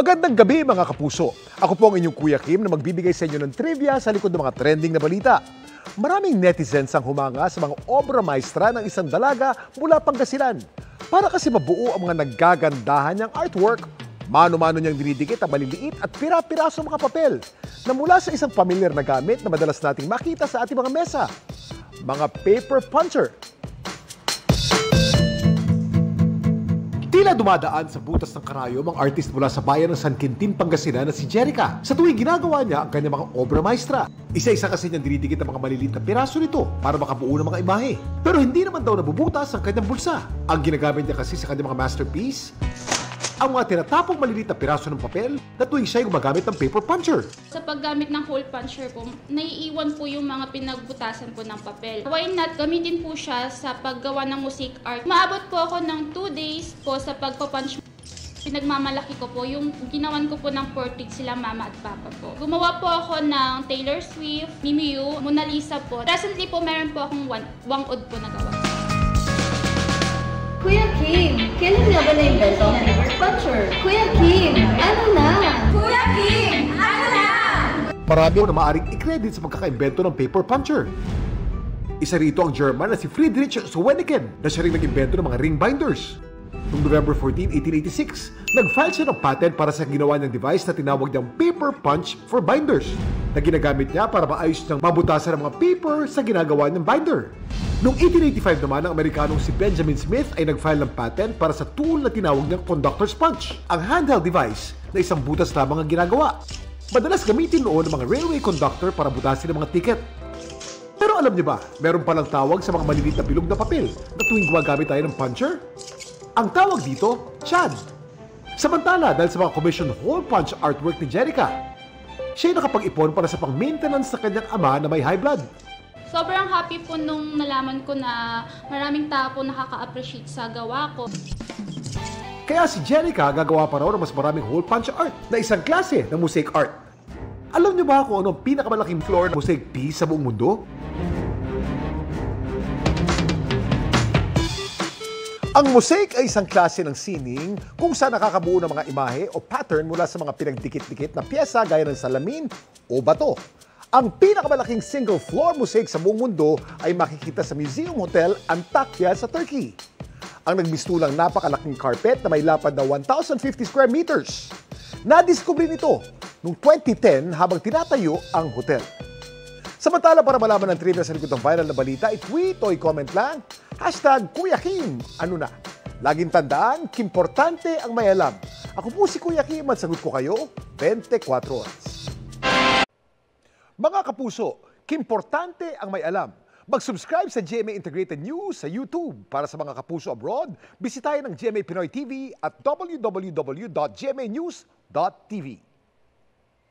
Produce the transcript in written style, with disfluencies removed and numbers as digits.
Magandang gabi mga kapuso. Ako po ang inyong Kuya Kim na magbibigay sa inyo ng trivia sa likod ng mga trending na balita. Maraming netizens ang humanga sa mga obra maestra ng isang dalaga mula Pangasinan. Para kasi mabuo ang mga naggagandahan niyang artwork, mano-mano niyang dinidikit ang maliliit at pira-piraso mga papel na mula sa isang pamilyar na gamit na madalas nating makita sa ating mga mesa. Mga paper puncher. Tila dumadaan sa butas ng karayom ang artist mula sa bayan ng San Quintin, Pangasinan na si Jerica sa tuwing ginagawa niya ang kanyang mga obra maestra. Isa-isa kasi niyang dinidikit ang mga maliliit na piraso nito para makabuo ng mga imahe. Pero hindi naman daw nabubutas ang kanyang bulsa. Ang ginagamit niya kasi sa kanyang mga masterpiece, ang mga tinatapong maliliit na piraso ng papel na tuwing siya'y gumagamit ng paper puncher. Sa paggamit ng hole puncher po, naiiwan po yung mga pinagbutasan po ng papel. Why not gamitin po siya sa paggawa ng mosaic art? Maabot po ako ng 2 days po sa pagpapunch. Pinagmamalaki ko po yung ginawan ko po ng portrait sila mama at papa po. Gumawa po ako ng Taylor Swift, Mimi Yu, Mona Lisa po. Recently po meron po akong wangod po na gawa. Kuya Kim, kailan nga ba na-invento ang paper puncher? Kuya Kim, ano na? Kuya Kim, ano na? Marami na maaaring i-credit sa pagkakaimbento ng paper puncher. Isa rito ang German na si Friedrich Zwickau na siya rin nag-imbento ng mga ring binders. Noong November 14, 1886, nag-file siya ng patent para sa ginawa niyang device na tinawag niyang paper punch for binders na ginagamit niya para maayos niyang mabutasan ng mga paper sa ginagawa niyang binder. Noong 1885 naman, ang Amerikanong si Benjamin Smith ay nag-file ng patent para sa tool na tinawag niyang conductor's punch, ang handheld device na isang butas lamang ang ginagawa. Madalas gamitin noon ng mga railway conductor para butasin ang mga ticket. Pero alam niyo ba, meron palang tawag sa mga maliliit na bilog na papel na tuwing gumagamit tayo ng puncher? Ang tawag dito, Chad. Samantala, dahil sa mga commission hole punch artwork ni Jerica, siya ay nakapag-ipon para sa pang-maintenance sa kanyang ama na may high blood. Sobrang happy po nung nalaman ko na maraming tao po nakaka-appreciate sa gawa ko. Kaya si Jerica gagawa pa raw ng mas maraming hole punch art na isang klase ng mosaic art. Alam niyo ba kung ano ang pinakamalaking floor mosaic piece sa buong mundo? Ang mosaic ay isang klase ng sining kung saan nakakabuo ng mga imahe o pattern mula sa mga pinagdikit-dikit na piyesa gaya ng salamin o bato. Ang pinakamalaking single-floor mosaic sa buong mundo ay makikita sa Museum Hotel Antakya sa Turkey. Ang nagmistulang napakalaking carpet na may lapad na 1,050 square meters. Nadiskubre nito noong 2010 habang tinatayo ang hotel. Samantala, para malaman ng trivia sa likod ng viral na balita, i-tweet o i-comment lang, #Kuya Kim, ano na? Laging tandaan, kimportante ang may alam. Ako po si Kuya Kim at sagot ko kayo 24 oras. Mga kapuso, kimportante ang may alam. Mag-subscribe sa GMA Integrated News sa YouTube. Para sa mga kapuso abroad, bisitahin ang GMA Pinoy TV at www.gmanews.tv.